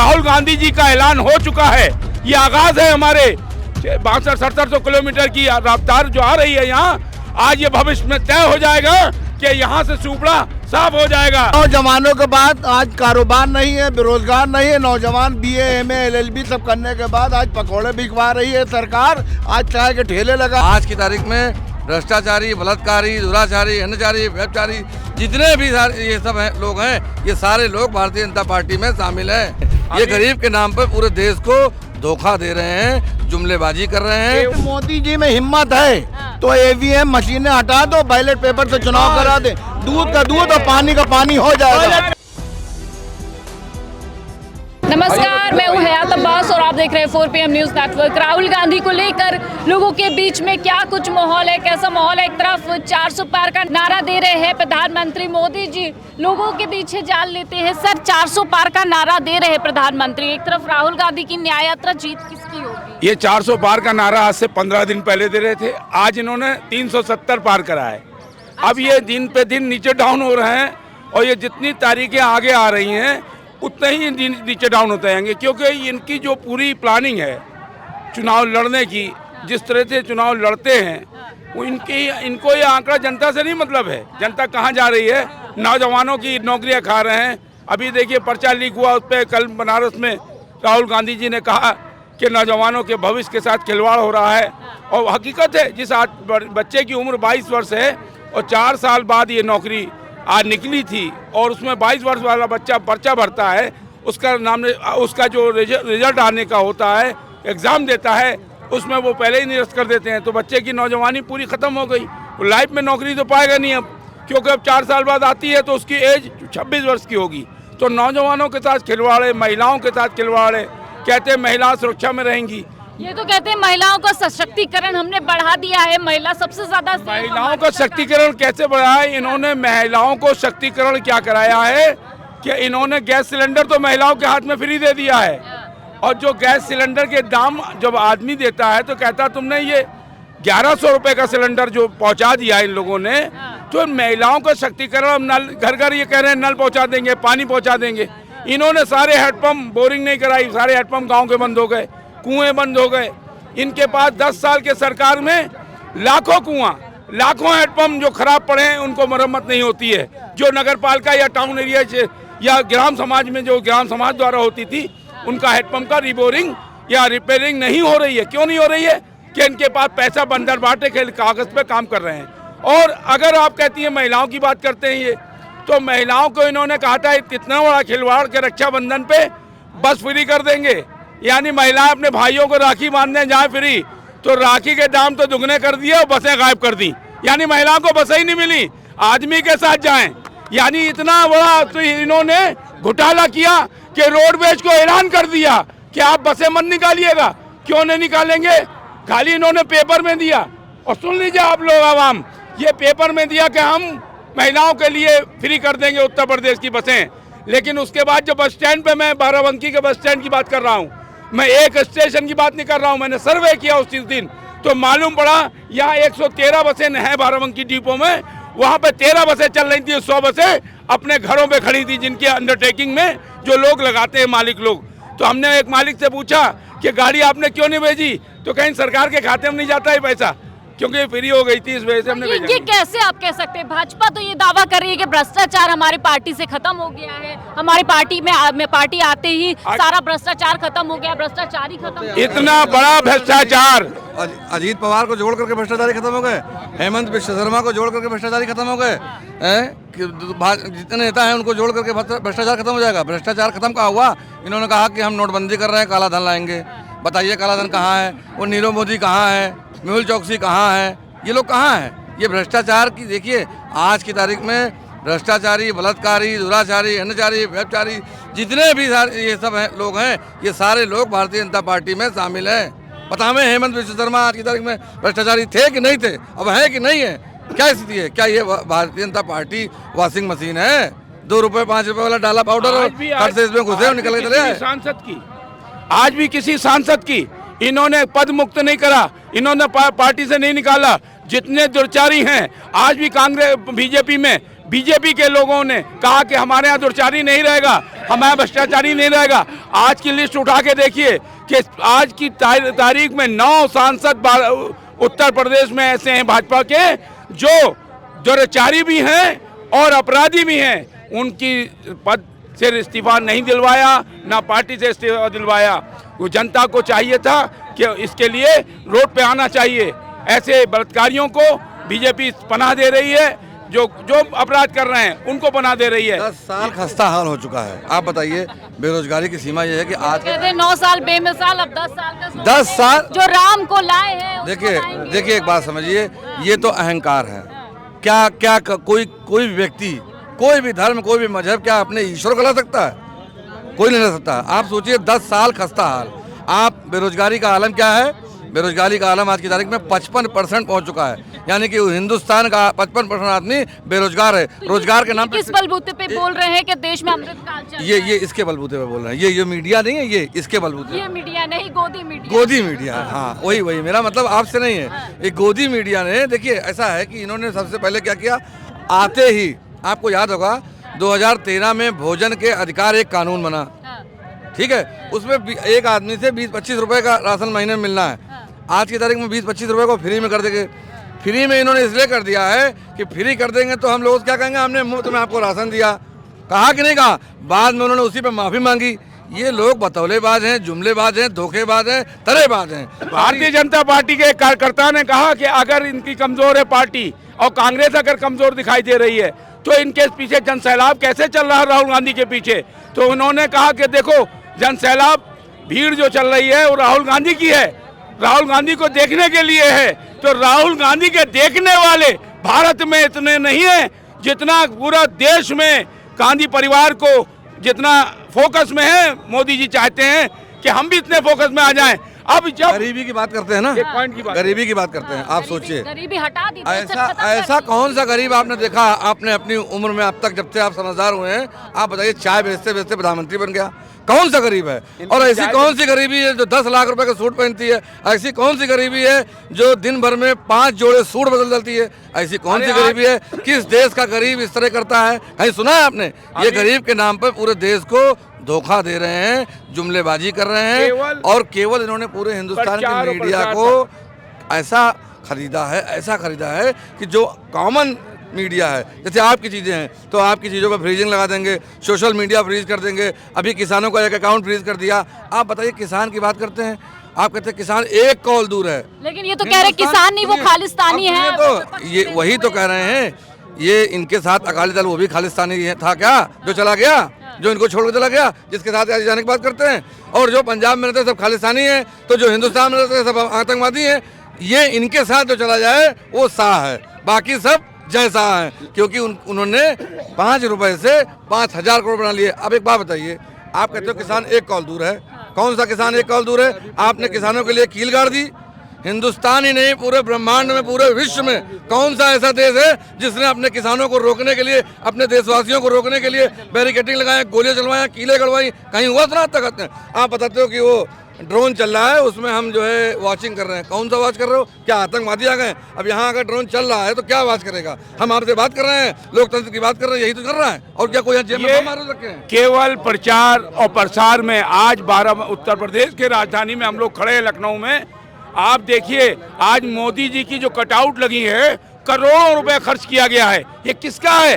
राहुल गांधी जी का ऐलान हो चुका है। ये आगाज है हमारे 6200-6700 किलोमीटर की रफ्तार जो आ रही है यहाँ। आज ये भविष्य में तय हो जाएगा कि यहाँ से सुपड़ा साफ हो जाएगा। नौजवानों के बाद आज कारोबार नहीं है, बेरोजगार नहीं है। नौजवान BA MA LLB सब करने के बाद आज पकौड़े बिकवा रही है सरकार। आज चाय के ठेले लगा। आज की तारीख में भ्रष्टाचारी, बलात्कारी, दुराचारी, अनाचारी, व्यभिचारी जितने भी ये सब लोग हैं, ये सारे लोग भारतीय जनता पार्टी में शामिल हैं। ये गरीब के नाम पर पूरे देश को धोखा दे रहे हैं, जुमलेबाजी कर रहे हैं। मोदी जी में हिम्मत है तो EVM मशीनें हटा दो, बैलेट पेपर से चुनाव करा दे, दूध का दूध और पानी का पानी हो जाएगा। नमस्कार, मैं हूं हयात अब्बास और आप देख रहे हैं 4PM news network. Rahul Gandhi को लेकर लोगों के बीच में क्या कुछ माहौल है, कैसा माहौल है? एक तरफ 400 पार का नारा दे रहे हैं प्रधानमंत्री मोदी जी, लोगों के पीछे जान लेते हैं। सर, 400 पार का नारा दे रहे हैं प्रधानमंत्री, एक तरफ राहुल गांधी की न्याय यात्रा, जीत किसकी होगी? ये 400 पार का नारा आज से 15 दिन पहले दे रहे थे। आज इन्होंने 370 पार करा है। अब ये दिन पे दिन नीचे डाउन हो रहे हैं और ये जितनी तारीखें आगे आ रही हैं उतने ही नीचे डाउन होते जाएंगे, क्योंकि इनकी जो पूरी प्लानिंग है चुनाव लड़ने की, जिस तरह से चुनाव लड़ते हैं वो इनको ये आंकड़ा जनता से नहीं मतलब है। जनता कहाँ जा रही है? नौजवानों की नौकरियां खा रहे हैं। अभी देखिए पर्चा लीक हुआ, उस पर कल बनारस में राहुल गांधी जी ने कहा कि नौजवानों के भविष्य के साथ खिलवाड़ हो रहा है। और हकीकत है, जिस बच्चे की उम्र 22 वर्ष है और 4 साल बाद ये नौकरी आज निकली थी और उसमें 22 वर्ष वाला बच्चा पर्चा भरता है, उसका जो रिजल्ट आने का होता है, एग्ज़ाम देता है, उसमें वो पहले ही निरस्त कर देते हैं। तो बच्चे की नौजवानी पूरी ख़त्म हो गई। वो लाइफ में नौकरी तो पाएगा नहीं अब, क्योंकि अब 4 साल बाद आती है तो उसकी एज 26 वर्ष की होगी। तो नौजवानों के साथ खिलवाड़े, महिलाओं के साथ खिलवाड़े, कहते हैं महिला सुरक्षा में रहेंगी। ये तो कहते हैं महिलाओं का सशक्तिकरण हमने बढ़ा दिया है, महिला सबसे ज्यादा। महिलाओं का शक्तिकरण कैसे बढ़ाया है? इन्होंने महिलाओं को शक्तिकरण क्या कराया है कि इन्होंने गैस सिलेंडर तो महिलाओं के हाथ में फ्री दे दिया है। और जो गैस सिलेंडर के दाम जब आदमी देता है तो कहता तुमने ये 1100 रुपये का सिलेंडर जो पहुंचा दिया इन लोगों ने, तो महिलाओं का शक्तिकरण। नल घर घर ये कह रहे हैं नल पहुंचा देंगे, पानी पहुंचा देंगे। इन्होंने सारे हैंडपम्प, बोरिंग नहीं कराई, सारे हैंडपम्प गाँव के बंद हो गए, कुएं बंद हो गए। इनके पास 10 साल के सरकार में लाखों कुआं, लाखों हैंडपम्प जो खराब पड़े हैं उनको मरम्मत नहीं होती है। जो नगर पालिका या टाउन एरिया से या ग्राम समाज में जो ग्राम समाज द्वारा होती थी, उनका हैंडपम्प का रिबोरिंग या रिपेयरिंग नहीं हो रही है। क्यों नहीं हो रही है? कि इनके पास पैसा बंदर बांटे के कागज़ पे काम कर रहे हैं। और अगर आप कहती हैं महिलाओं की बात करते हैं ये, तो महिलाओं को इन्होंने कहा था इतना बड़ा खिलवाड़ के रक्षाबंधन पे बस फ्री कर देंगे, यानी महिलाएं अपने भाइयों को राखी बांधने जाए फ्री, तो राखी के दाम तो दुगने कर दिए और बसें गायब कर दी, यानी महिलाओं को बसें ही नहीं मिली, आदमी के साथ जाएं। यानी इतना बड़ा तो इन्होंने घोटाला किया कि रोडवेज को ऐलान कर दिया कि आप बसें मत निकालिएगा। क्यों नहीं निकालेंगे? खाली इन्होंने पेपर में दिया। और सुन लीजिए आप लोग आवाम, ये पेपर में दिया कि हम महिलाओं के लिए फ्री कर देंगे उत्तर प्रदेश की बसें, लेकिन उसके बाद जो बस स्टैंड पे, मैं बाराबंकी के बस स्टैंड की बात कर रहा हूँ, मैं एक स्टेशन की बात नहीं कर रहा हूँ, मैंने सर्वे किया उस दिन तो मालूम पड़ा यहाँ 113 बसें हैं बाराबंकी डिपो में, वहाँ पे 13 बसें चल रही थी, 100 बसें अपने घरों पे खड़ी थी, जिनकी अंडरटेकिंग में जो लोग लगाते हैं मालिक लोग। तो हमने एक मालिक से पूछा कि गाड़ी आपने क्यों नहीं भेजी, तो कहीं सरकार के खाते में नहीं जाता है पैसा, क्योंकि फ्री हो गई थी, इस वजह से हमने भेजा। ये कैसे आप कह सकते हैं? भाजपा तो ये दावा कर रही है कि भ्रष्टाचार हमारी पार्टी से खत्म हो गया है, हमारी पार्टी में पार्टी आते ही सारा भ्रष्टाचार खत्म हो गया, भ्रष्टाचार ही खत्म हो गया। इतना बड़ा भ्रष्टाचार, अजीत पवार को जोड़ करके भ्रष्टाचारी खत्म हो गए, हेमंत बिश्व शर्मा को जोड़ करके भ्रष्टाचारी खत्म हो गए, जितने नेता हैं उनको जोड़ करके भ्रष्टाचार खत्म हो जाएगा। भ्रष्टाचार खत्म कहाँ हुआ? इन्होंने कहा कि हम नोटबंदी कर रहे हैं, काला धन लाएंगे। बताइए काला धन कहाँ है? वो नीरव मोदी कहाँ है? मेहुल चौकसी कहाँ है? ये लोग कहाँ हैं? ये भ्रष्टाचार की देखिए, आज की तारीख में भ्रष्टाचारी, बलात्कारी, दुराचारी, अनाचारी, व्यभिचारी जितने भी ये सब लोग हैं, ये सारे लोग भारतीय जनता पार्टी में शामिल हैं। पता हमें हेमंत बिश्व शर्मा आज की तारीख में भ्रष्टाचारी थे कि नहीं थे, अब है कि नहीं है, क्या स्थिति है? क्या ये Bharatiya Janata party washing machine है? 2 रुपये 5 रुपये वाला डाला पाउडर और कट से इसमें घुसे और निकल के चले आए। सांसद की आज भी किसी सांसद की इन्होंने पद मुक्त नहीं करा, इन्होंने पार्टी से नहीं निकाला। जितने दुर्चारी हैं आज भी कांग्रेस बीजेपी में बीजेपी के लोगों ने कहा कि हमारे यहाँ दुर्चारी नहीं रहेगा, हमारे भ्रष्टाचारी नहीं रहेगा। आज की लिस्ट उठा के देखिए कि आज की तारीख में 9 सांसद उत्तर प्रदेश में ऐसे हैं भाजपा के जो दुर्चारी भी हैं और अपराधी भी हैं। उनकी पद से इस्तीफा नहीं दिलवाया, ना पार्टी से इस्तीफा दिलवाया। वो जनता को चाहिए था कि इसके लिए रोड पे आना चाहिए। ऐसे बलात्कारियों को बीजेपी पनाह दे रही है, जो अपराध कर रहे हैं उनको पनाह दे रही है। 10 साल खस्ता हाल हो चुका है। आप बताइए, बेरोजगारी की सीमा यह है कि आज कहते हैं 9 साल बेमिसाल, अब 10 साल का सोच 10 साल जो राम को लाए हैं उसको लाएंगे। देखिए एक बात समझिए, ये तो अहंकार है। क्या कोई व्यक्ति, कोई भी धर्म, कोई भी मजहब क्या अपने ईश्वर को ला सकता है? कोई नहीं ला सकता। आप सोचिए 10 साल खस्ता हाल। आप बेरोजगारी का आलम क्या है? बेरोजगारी का आलम आज की तारीख में 55% पहुंच चुका है, यानी कि हिंदुस्तान का 55% आदमी बेरोजगार है। रोजगार के नाम पे किस बलबूते पे बोल रहे हैं कि देश में अमृतकाल चल रहा है? ये इसके बलबूते पे बोल रहे हैं। ये मीडिया नहीं है, ये इसके बलबूते। ये मीडिया नहीं, गोदी मीडिया। गोदी मीडिया, हाँ वही मेरा मतलब आपसे नहीं है। ये गोदी मीडिया ने, देखिए ऐसा है कि इन्होंने सबसे पहले क्या किया, आते ही आपको याद होगा 2013 में भोजन के अधिकार एक कानून बना, ठीक है, उसमें एक आदमी से 20-25 रुपए का राशन महीने में मिलना है। आज की तारीख में 20-25 रुपए को फ्री में कर देंगे। फ्री में इन्होंने इसलिए कर दिया है कि फ्री कर देंगे तो हम लोग क्या कहेंगे, हमने मुफ्त में आपको राशन दिया। कहा कि नहीं कहा? बाद में उन्होंने उसी पे माफी मांगी। ये लोग बतौलेबाज हैं, जुमलेबाज हैं, धोखेबाज हैं, तरेबाज हैं। भारतीय जनता पार्टी के कार्यकर्ता ने कहा कि अगर इनकी कमजोर है पार्टी और कांग्रेस अगर कमजोर दिखाई दे रही है तो इनके पीछे जनसैलाब कैसे चल रहा है राहुल गांधी के पीछे। तो उन्होंने कहा कि देखो, जनसैलाब भीड़ जो चल रही है वो राहुल गांधी की है, राहुल गांधी को देखने के लिए है। तो राहुल गांधी के देखने वाले भारत में इतने नहीं है जितना पूरा देश में गांधी परिवार को जितना फोकस में है। मोदी जी चाहते हैं कि हम भी इतने फोकस में आ जाएं। अब जब गरीबी की बात करते हैं ना, एक पॉइंट की बात, गरीबी की बात करते हैं, आप सोचिए गरीबी हटा दी, ऐसा कौन सा गरीब आपने देखा आपने अपनी उम्र में अब तक, जब से आप समझदार हुए हैं? आप बताइए, चाय बेचते बेचते प्रधानमंत्री बन गया, कौन सा गरीब है? और ऐसी कौन सी गरीबी है जो 10 लाख रुपए का सूट पहनती है? ऐसी कौन सी गरीबी है जो दिन भर में 5 जोड़े सूट बदल जाती है? ऐसी कौन सी गरीबी है? किस देश का गरीब इस तरह करता है? कहीं सुना है आपने? ये गरीब के नाम पर पूरे देश को धोखा दे रहे हैं, जुमलेबाजी कर रहे हैं, और केवल इन्होंने पूरे हिंदुस्तान की मीडिया को ऐसा खरीदा है कि जो कॉमन मीडिया है, जैसे आपकी चीज़ें हैं तो आपकी चीज़ों पर फ्रीजिंग लगा देंगे, सोशल मीडिया फ्रीज कर देंगे। अभी किसानों का एक अकाउंट फ्रीज कर दिया। आप बताइए, किसान की बात करते हैं, आप कहते हैं किसान एक कॉल दूर है, लेकिन ये तो कह रहे किसान नहीं, वो खालिस्तानी है। तो ये वही तो कह रहे हैं, ये इनके साथ अकाली दल वो भी खालिस्तानी था क्या, जो चला गया, जो इनको छोड़ के चला गया, जिसके साथ आज जाने की बात करते हैं। और जो पंजाब में रहते हैं सब खालिस्तानी है, तो जो हिंदुस्तान में रहते हैं सब आतंकवादी हैं। ये इनके साथ जो चला जाए वो शाह है, बाकी सब जैसा है, क्योंकि उन्होंने 5 रुपए से 5000 करोड़ बना लिए। अब एक बात बताइए, आप कहते हो किसान एक कॉल दूर है, कौन सा किसान एक कॉल दूर है? आपने किसानों के लिए कील गाड़ दी। हिंदुस्तान ही नहीं, पूरे ब्रह्मांड में, पूरे विश्व में कौन सा ऐसा देश है जिसने अपने किसानों को रोकने के लिए, अपने देशवासियों को रोकने के लिए बैरिकेडिंग लगाए, गोलियां चलवाएं, कीले गड़वाई? कहीं हुआ सुना तक? आप बताते हो कि वो ड्रोन चल रहा है, उसमें हम जो है वॉचिंग कर रहे हैं। कौन सा वॉच कर रहे हो? क्या आतंकवादी आ गए? अब यहाँ अगर ड्रोन चल रहा है तो क्या वॉच करेगा? हम आपसे बात कर रहे हैं, लोकतंत्र की बात कर रहे हैं, यही तो कर रहा है। और क्या कोई जेब में मार रखे हैं? केवल प्रचार और प्रसार में आज 12 उत्तर प्रदेश के राजधानी में हम लोग खड़े हैं लखनऊ में। आप देखिए, आज मोदी जी की जो कटआउट लगी है, करोड़ों रुपए खर्च किया गया है। ये किसका है?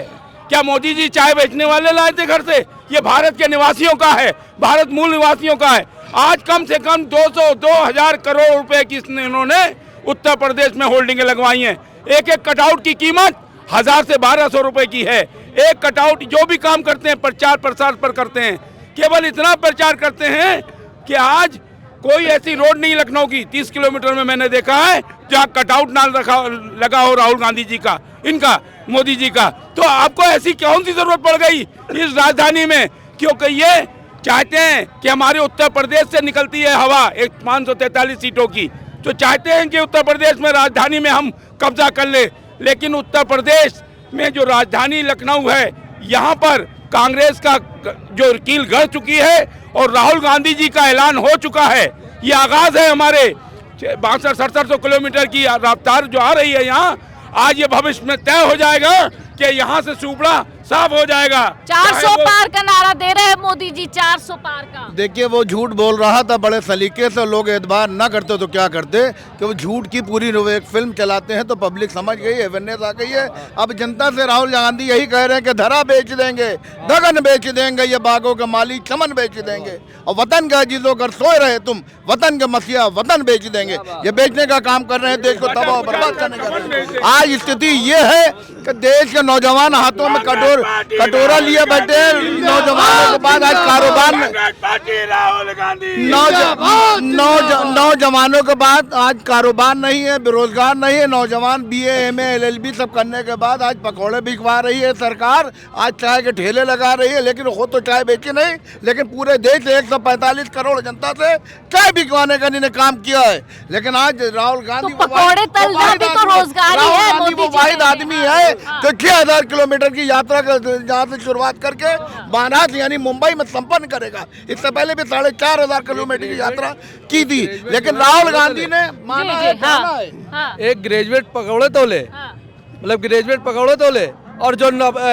क्या मोदी जी चाय बेचने वाले लाए थे घर से? ये भारत के निवासियों का है, भारत मूल निवासियों का है। आज कम से कम 200-2000 करोड़ रुपए की इन्होंने उत्तर प्रदेश में होल्डिंगें लगवाई हैं। एक एक कटआउट की कीमत 1000 से 1200 रुपए की है। एक कटआउट जो भी काम करते हैं प्रचार प्रसार पर करते हैं, केवल इतना प्रचार करते हैं कि आज कोई ऐसी रोड नहीं लखनऊ की 30 किलोमीटर में मैंने देखा है जहाँ कटआउट ना लगा हो राहुल गांधी जी का, इनका, मोदी जी का। तो आपको ऐसी कौन सी जरूरत पड़ गई इस राजधानी में? क्योंकि ये चाहते हैं कि हमारे उत्तर प्रदेश से निकलती है हवा 543 सीटों की, तो चाहते हैं कि उत्तर प्रदेश में राजधानी में हम कब्जा कर ले। लेकिन उत्तर प्रदेश में जो राजधानी लखनऊ है, यहाँ पर कांग्रेस का जो कील गड़ चुकी है और राहुल गांधी जी का ऐलान हो चुका है। ये आगाज है हमारे 6200-6700 किलोमीटर की रफ्तार जो आ रही है यहाँ। आज ये भविष्य में तय हो जाएगा कि यहाँ से सुपड़ा साफ हो जाएगा। 400 पार का नारा दे रहे हैं मोदी जी, 400 पार का। देखिए वो झूठ बोल रहा था बड़े सलीके से, लोग एतबार ना करते तो क्या करते कि वो झूठ की पूरी एक फिल्म चलाते हैं तो पब्लिक समझ गई, अवेयरनेस आ गई है। अब जनता से राहुल गांधी यही कह रहे हैं कि धरा बेच देंगे, दगन बेच देंगे, ये बागों के मालिक चमन बेच देंगे, और वतन के अजीजों कर सोए रहे तुम, वतन के मसीहा वतन बेच देंगे। ये बेचने का काम कर रहे हैं, देश को तबाह बर्बाद करने का। आज स्थिति ये है कि देश के नौजवान हाथों में कटोरा लिए बैठे हैं। नौजवानों के बाद आज कारोबार में नौजवानों के बाद आज कारोबार नहीं है, बेरोजगार नहीं है। नौजवान BA MA LLB सब करने के बाद आज पकौड़े बिकवा रही है सरकार, आज चाय के ठेले लगा रही है, लेकिन खुद तो चाय बेची नहीं, लेकिन पूरे देश 145 करोड़ जनता से चाय बिकवाने का इन्होंने काम किया है। लेकिन आज राहुल गांधी तो पकौड़े तलना भी तो रोजगार ही है। मोदी वो जी वाहिद कह रहे आदमी हैं। है हाँ। जो 6000 किलोमीटर की यात्रा जहाँ से शुरुआत करके वाराणसी यानी मुंबई में संपन्न करेगा। इससे पहले भी 4500 किलोमीटर की यात्रा की थी, लेकिन राहुल गांधी ने माना जी, है, जी, माना हाँ, है। हाँ, एक ग्रेजुएट पकौड़े तोले, हाँ। मतलब ग्रेजुएट पकौड़े तोले, और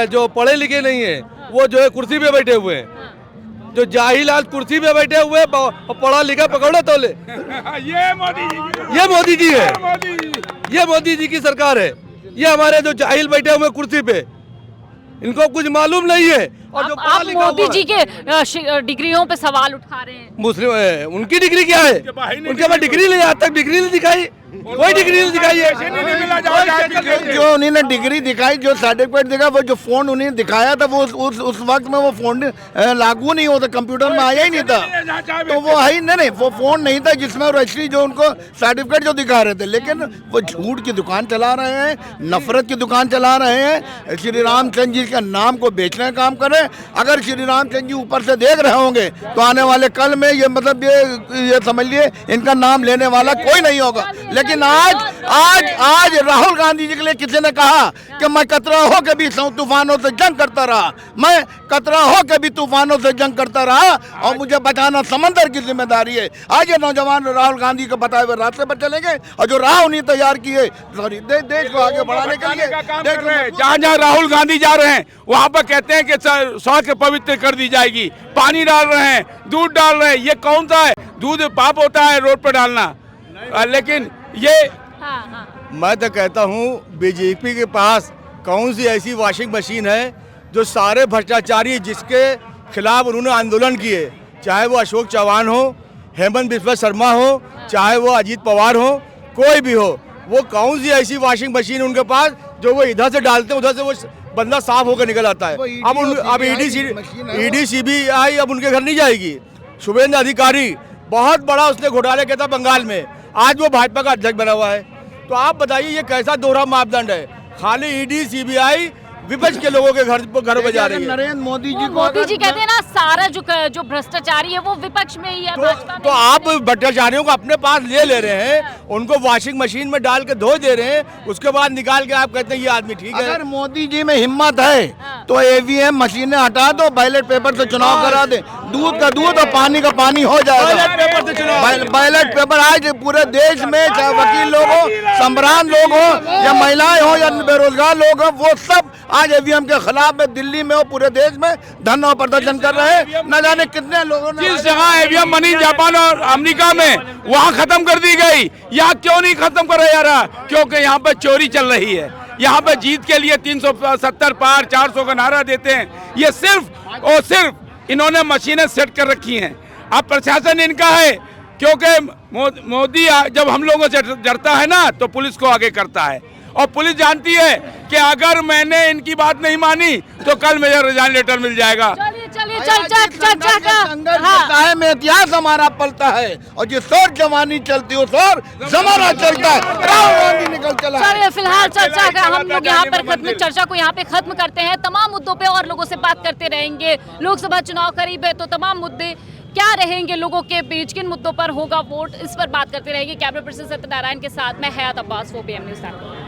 जो पढ़े लिखे नहीं है वो जो है कुर्सी पे बैठे हुए हैं। जो जाहिल आज कुर्सी पे बैठे हुए हैं, पढ़ा लिखा पकौड़े तोले। ये मोदी जी, ये मोदी जी है, मोदी जी। ये मोदी जी की सरकार है। ये हमारे जो जाहिल बैठे हुए हैं कुर्सी पे, इनको कुछ मालूम नहीं है। और जो पढ़ा आप लिखा मोदी हुआ जी है, के डिग्रियों पे सवाल उठा रहे हैं। मुस्लिम है, उनकी डिग्री क्या है? उनके पास डिग्री नहीं, आज तक डिग्री नहीं दिखाई, कोई डिग्री नहीं दिखाई है। जो उन्होंने डिग्री दिखाई, जो सर्टिफिकेट दिखा, वो जो फोन उन्हें दिखाया था, वो उस वक्त में वो फोन लागू नहीं होता, कंप्यूटर में आया ही नहीं था। तो वो है ही नहीं, वो फोन नहीं था जिसमें रजिस्ट्री जो उनको सर्टिफिकेट जो दिखा रहे थे। लेकिन वो झूठ की दुकान चला रहे हैं, नफरत की दुकान चला रहे हैं, श्री रामचंद्र जी के नाम को बेचने का काम कर रहे हैं। अगर श्री रामचंद्र जी ऊपर से देख रहे होंगे तो आने वाले कल में ये मतलब ये समझ लिए इनका नाम लेने वाला कोई नहीं होगा। लेकिन आज राहुल गांधी जी के लिए किसी ने कहा कि मैं कतरा हो के भी तूफानों से जंग करता रहा, मैं कतरा हो के भी तूफानों से जंग करता रहा, और मुझे बचाना समंदर की जिम्मेदारी है। आज ये नौजवान राहुल गांधी को बताए हुए रास्ते पर चलेंगे, और जो राह उन्हें तैयार किए देश को आगे बढ़ाने के लिए जहाँ जहाँ राहुल गांधी जा रहे हैं वहाँ पर कहते हैं कि सड़क पवित्र कर दी जाएगी, पानी डाल रहे हैं, दूध डाल रहे हैं। ये कौन सा है? दूध पाप होता है रोड पर डालना, लेकिन ये हाँ, हाँ। मैं तो कहता हूँ बीजेपी के पास कौन सी ऐसी वॉशिंग मशीन है जो सारे भ्रष्टाचारी जिसके खिलाफ उन्होंने आंदोलन किए, चाहे वो अशोक चौहान हो, हेमंत बिस्वा शर्मा हो, चाहे वो अजीत पवार हो, कोई भी हो, वो कौन सी ऐसी वॉशिंग मशीन उनके पास जो वो इधर से डालते हैं उधर से वो बंदा साफ होकर निकल आता है। अब ईडी CBI अब उनके घर नहीं जाएगी। शुभेंद्र अधिकारी बहुत बड़ा उसने घोटाले किया था बंगाल में, आज वो भाजपा का अध्यक्ष बना हुआ है। तो आप बताइए ये कैसा दोहरा मापदंड है? खाली ईडी CBI विपक्ष के लोगों के घरों में जा रही है। नरेंद्र मोदी जी को मोदी जी कहते हैं ना सारा जो भ्रष्टाचारी है वो विपक्ष में ही है, भाजपा में तो आप भ्रष्टाचारियों को अपने पास ले रहे हैं, उनको वॉशिंग मशीन में डाल के धो दे रे हैं, उसके बाद निकाल के आप कहते हैं ये आदमी ठीक है। अगर मोदी जी में हिम्मत है तो EVM मशीनें हटा दो, बैलेट पेपर से चुनाव करा दे, दूध का दूध और पानी का पानी हो जाएगा। बैलेट पेपर से चुनाव। बैलेट पेपर आज पूरे देश में चाहे वकील लोग हो, संबरान लोग हो, या महिलाएं हो, या बेरोजगार लोग हो, वो सब आज EVM के खिलाफ में दिल्ली में और पूरे देश में धरना प्रदर्शन कर रहे हैं। न जाने कितने लोगों ने जिस जगह EVM बनी जापान और अमेरिका में, वहाँ खत्म कर दी गई। यहाँ क्यों नहीं खत्म करा जा रहा? क्योंकि यहाँ पर चोरी चल रही है। यहाँ पे जीत के लिए 370 पार 400 का नारा देते हैं। ये सिर्फ और सिर्फ इन्होंने मशीनें सेट कर रखी हैं। अब प्रशासन इनका है, क्योंकि मोदी जब हम लोगों से डरता है ना तो पुलिस को आगे करता है, और पुलिस जानती है कि अगर मैंने इनकी बात नहीं मानी तो कल मुझे रिजाइन लेटर मिल जाएगा। चलिए चर्चा का संघर्ष में इतिहास हमारा पलता है, और जिस और जवानी चलती है उस और जमाना चलता है। राहुल गांधी निकल चला। चलिए फिलहाल चर्चा का हम लोग यहाँ पर चर्चा को यहाँ पे खत्म करते हैं। तमाम मुद्दों पे और लोगों से बात करते रहेंगे। लोकसभा चुनाव करीब है तो तमाम मुद्दे क्या रहेंगे लोगों के बीच, किन मुद्दों पर होगा वोट, इस पर बात करते रहेंगे। कैमरा पर्सन सत्यनारायण के साथ मैं हयात अब्बास, 4PM न्यूज़।